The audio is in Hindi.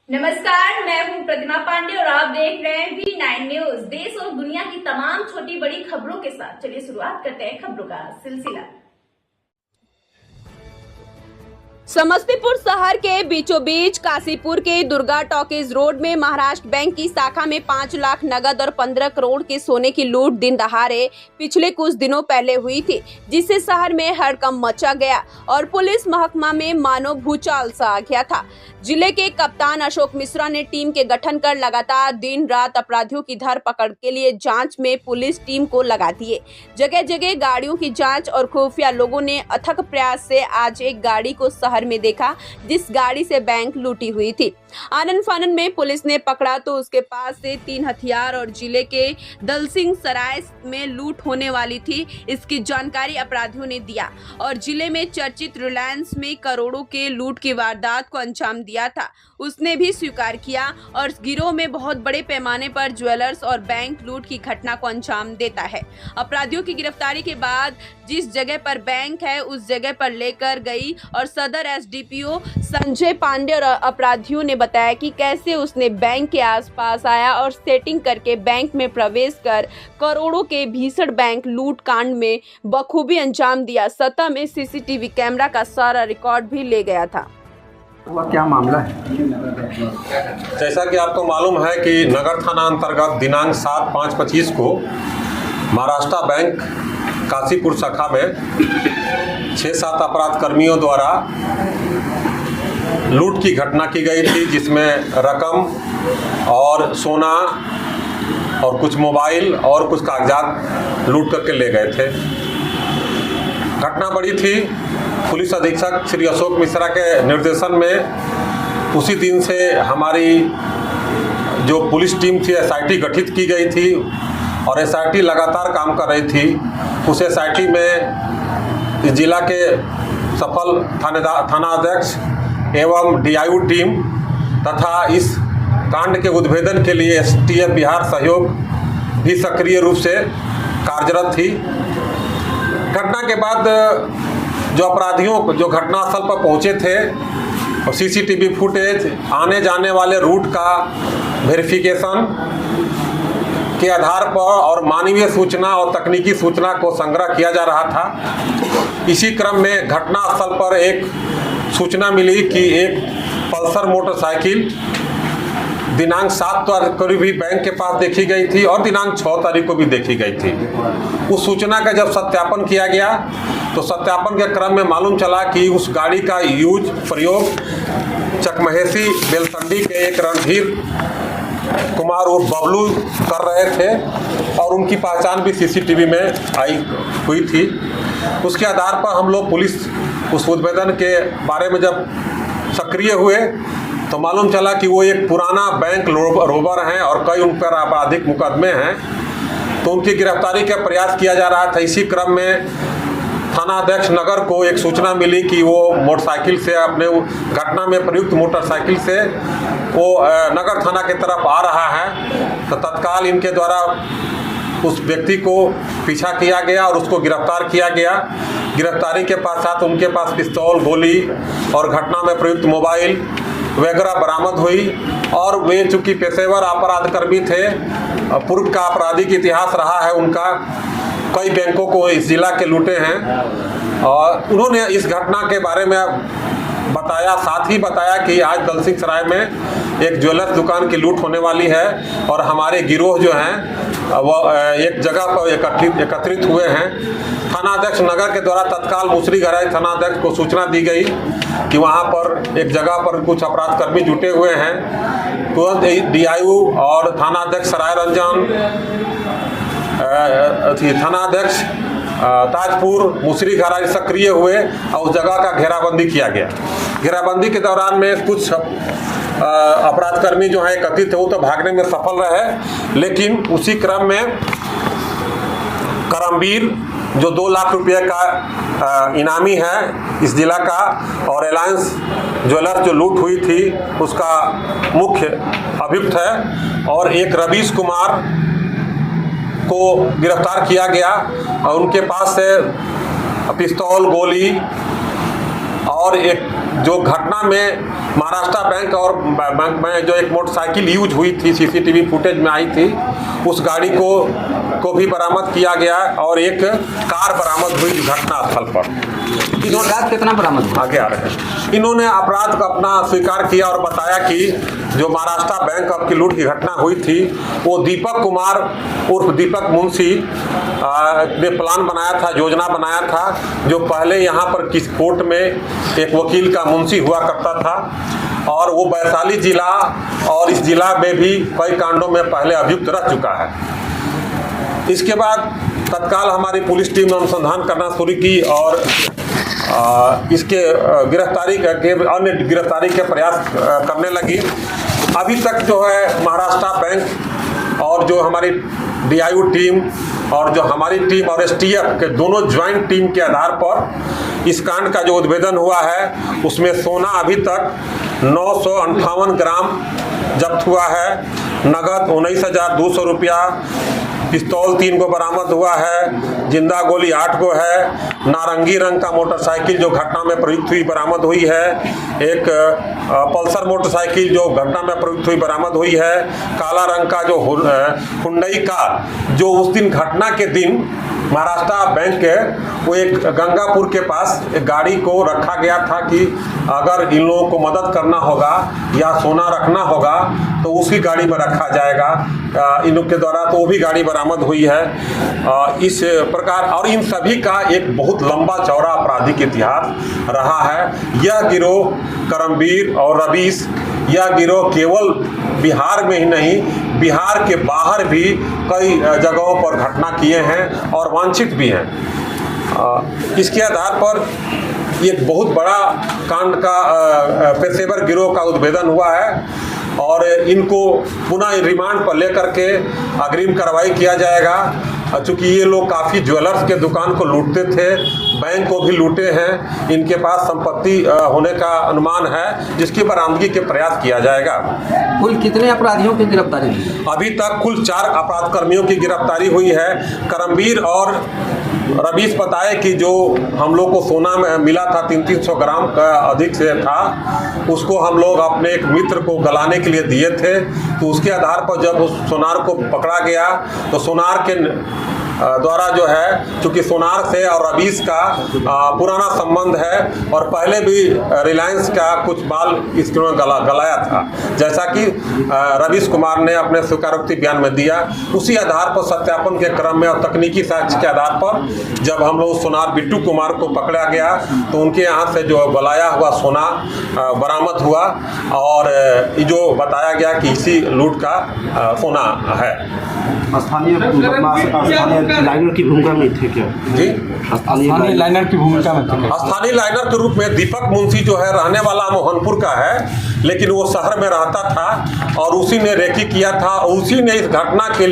नमस्कार, मैं हूं प्रतिमा पांडे और आप देख रहे हैं V9 न्यूज। देश और दुनिया की तमाम छोटी बड़ी खबरों के साथ चलिए शुरुआत करते हैं खबरों का सिलसिला। समस्तीपुर शहर के बीचों बीच काशीपुर के दुर्गा टॉकीज रोड में महाराष्ट्र बैंक की शाखा में 5 लाख नगद और 15 करोड़ के सोने की लूट दिन दहाड़े पिछले कुछ दिनों पहले हुई थी, जिससे शहर में हड़कंप मचा गया और पुलिस महकमा में मानो भूचाल सा आ गया था। जिले के कप्तान अशोक मिश्रा ने टीम के गठन कर लगातार दिन रात अपराधियों की धरपकड़ के लिए जांच में पुलिस टीम को लगा दिए। जगह जगह गाड़ियों की जांच और खुफिया लोगों ने अथक प्रयास से आज एक गाड़ी को शहर में देखा, जिस गाड़ी से बैंक लूटी हुई थी। आनन फानन में पुलिस ने पकड़ा तो उसके पास से 3 हथियार और जिले के दलसिंह सराय में लूट होने वाली थी, इसकी जानकारी अपराधियों ने दिया और जिले में चर्चित रिलायंस में करोड़ों के लूट की वारदात को अंजाम दिया था, उसने भी स्वीकार किया और गिरोह में बहुत बड़े पैमाने पर ज्वेलर्स और बैंक लूट की घटना को अंजाम देता है। अपराधियों की गिरफ्तारी के बाद जिस जगह पर बैंक है उस जगह पर लेकर गई और सदर एसडीपीओ संजय पांडे और अपराधियों ने बताया कि कैसे उसने बैंक के आसपास आया और सेटिंग करके बैंक में प्रवेश कर करोड़ों के भीषण बैंक लूट कांड में बखूबी अंजाम दिया। सतह में सीसीटीवी कैमरा का सारा रिकॉर्ड भी ले गया था। वह क्या मामला है? जैसा कि आपको मालूम है कि नगर थाना अंतर्गत दिनांक 7/5/25 को महाराष्ट्र बैंक काशीपुर शाखा में 6-7 अपराध कर्मियों द्वारा लूट की घटना की गई थी, जिसमें रकम और सोना और कुछ मोबाइल और कुछ कागजात लूट करके ले गए थे। घटना बड़ी थी। पुलिस अधीक्षक श्री अशोक मिश्रा के निर्देशन में उसी दिन से हमारी जो पुलिस टीम थी एसआईटी गठित की गई थी और एसआईटी लगातार काम कर रही थी। उस एसआईटी में इस जिला के सफल थानाध्यक्ष एवं डीआईयू टीम तथा इस कांड के उद्भेदन के लिए एसटीएफ बिहार सहयोग भी सक्रिय रूप से कार्यरत थी। घटना के बाद जो अपराधियों जो घटनास्थल पर पहुंचे थे और सीसीटीवी फुटेज, आने जाने वाले रूट का वेरिफिकेशन के आधार पर और मानवीय सूचना और तकनीकी सूचना को संग्रह किया जा रहा था। इसी क्रम में घटनास्थल पर एक सूचना मिली कि एक पल्सर मोटरसाइकिल दिनांक 7 तारीख को भी बैंक के पास देखी गई थी और दिनांक 6 तारीख को भी देखी गई थी। उस सूचना का जब सत्यापन किया गया तो सत्यापन के क्रम में मालूम चला कि उस गाड़ी का प्रयोग चकमहेसी बेलसंडी के एक रणधीर कुमार उर्फ बबलू कर रहे थे और उनकी पहचान भी सीसीटीवी में आई हुई थी। उसके आधार पर हम लोग पुलिस उस उद्भेदन के बारे में जब सक्रिय हुए तो मालूम चला कि वो एक पुराना बैंक रोबर हैं और कई उन पर आपराधिक मुकदमे हैं, तो उनकी गिरफ्तारी का प्रयास किया जा रहा था। इसी क्रम में थानाध्यक्ष नगर को एक सूचना मिली कि वो मोटरसाइकिल से अपने घटना में प्रयुक्त मोटरसाइकिल से वो नगर थाना की तरफ आ रहा है, तो तत्काल इनके द्वारा उस व्यक्ति को पीछा किया गया और उसको गिरफ्तार किया गया। गिरफ्तारी के पश्चात उनके पास पिस्तौल, गोली और घटना में प्रयुक्त मोबाइल वगैरह बरामद हुई और वे चूँकि पेशेवर अपराध कर्मी थे, पूर्व का आपराधिक इतिहास रहा है उनका, कई बैंकों को इस जिला के लूटे हैं और उन्होंने इस घटना के बारे में बताया। साथ ही बताया कि आज दलसिंह सराय में एक ज्वेलर्स दुकान की लूट होने वाली है और हमारे गिरोह जो हैं वह एक जगह पर एकत्रित हुए हैं। थानाध्यक्ष नगर के द्वारा तत्काल मुसरी गराई थानाध्यक्ष को सूचना दी गई कि वहां पर एक जगह पर कुछ अपराध कर्मी जुटे हुए हैं। तुरंत डीआईयू और थानाध्यक्ष सराय रंजन, थानाध्यक्ष ताजपुर, मुसरी घराई सक्रिय हुए और उस जगह का घेराबंदी किया गया। घेराबंदी के दौरान में कुछ अपराधकर्मी जो हैं एकत्रित थे वो तो भागने में सफल रहे, लेकिन उसी क्रम में करमवीर जो 2 लाख रुपये का इनामी है इस जिला का और रिलायंस ज्वेलर्स जो लूट हुई थी उसका मुख्य अभियुक्त है और एक रवीश कुमार को गिरफ्तार किया गया और उनके पास से पिस्तौल, गोली और एक जो घटना में महाराष्ट्र बैंक और बैंक में जो एक मोटरसाइकिल यूज हुई थी, सीसीटीवी फुटेज में आई थी, उस गाड़ी को भी बरामद किया गया और एक कार बरामद हुई घटनास्थल पर। इन्होंने कितना बरामद हुआ? आगे आ रहे हैं। इन्होंने अपराध का अपना स्वीकार किया और बताया कि जो महाराष्ट्र बैंक की लूट की घटना हुई थी वो दीपक कुमार उर्फ दीपक मुंशी ने प्लान बनाया था, योजना बनाया था, जो पहले यहाँ पर किस कोर्ट में एक वकील का मुंशी हुआ करता था और वो वैशाली जिला और इस जिला में भी कई कांडों में पहले अभियुक्त रह चुका है। इसके बाद तत्काल हमारी पुलिस टीम ने अनुसंधान करना शुरू की और इसके गिरफ्तारी के अन्य गिरफ्तारी के प्रयास करने लगी। अभी तक जो है महाराष्ट्र बैंक और जो हमारी DIU टीम और जो हमारी टीम और STF के दोनों ज्वाइंट टीम के आधार पर इस कांड का जो उद्भेदन हुआ है उसमें सोना अभी तक 958 ग्राम जब्त हुआ है, नगद 19,200 रुपया, पिस्तौल 3 को बरामद हुआ है, जिंदा गोली 8 को है, नारंगी रंग का मोटरसाइकिल जो घटना में प्रयुक्त हुई बरामद हुई है, एक पल्सर मोटरसाइकिल जो घटना में प्रयुक्त हुई बरामद हुई है, काला रंग का जो हुंडई कार जो उस दिन घटना के दिन महाराष्ट्र बैंक के वो एक गंगापुर के पास एक गाड़ी को रखा गया था कि अगर इन लोगों को मदद करना होगा या सोना रखना होगा तो उसी गाड़ी में रखा जाएगा इन लोग के द्वारा, तो वो भी गाड़ी बरामद हुई है। इस प्रकार और इन सभी का एक बहुत लंबा चौड़ा आपराधिक इतिहास रहा है। यह गिरोह करमवीर और रवीश, यह गिरोह केवल बिहार में ही नहीं बिहार के बाहर भी कई जगहों पर घटना किए हैं और वांछित भी हैं। इसके आधार पर एक बहुत बड़ा कांड का पेशेवर गिरोह का उद्भेदन हुआ है और इनको पुनः रिमांड पर लेकर के अग्रिम कार्रवाई किया जाएगा। चूँकि ये लोग काफ़ी ज्वेलर्स के दुकान को लूटते थे, बैंक को भी लूटे हैं, इनके पास संपत्ति होने का अनुमान है जिसकी बरामदगी के प्रयास किया जाएगा। कुल कितने अपराधियों की गिरफ्तारी हुई? अभी तक कुल 4 अपराध कर्मियों की गिरफ्तारी हुई है। करमवीर और रवीश बताए कि जो हम लोग को सोना में मिला था 300 ग्राम का अधिक से था, उसको हम लोग अपने एक मित्र को गलाने के लिए दिए थे, तो उसके आधार पर जब उस सोनार को पकड़ा गया तो सोनार के द्वारा जो है, चूँकि सोनार से और रवीश का पुराना संबंध है और पहले भी रिलायंस का कुछ माल इसको गलाया था, जैसा कि रवीश कुमार ने अपने स्वीकारोक्ति बयान में दिया। उसी आधार पर सत्यापन के क्रम में और तकनीकी साक्ष्य के आधार पर जब हम लोग सोनार बिट्टू कुमार को पकड़ा गया तो उनके यहाँ से जो गलाया हुआ सोना बरामद हुआ और जो बताया गया कि इसी लूट का सोना है। स्थानीय लाइनर की भूमिका में थे क्या? जी, स्थानीय लाइनर की भूमिका में थे। स्थानीय लाइनर के रूप में दीपक मुंशी जो है रहने वाला मोहनपुर का है, लेकिन वो शहर में रहता था और उसी ने रेकी किया था, उसी ने इस घटना के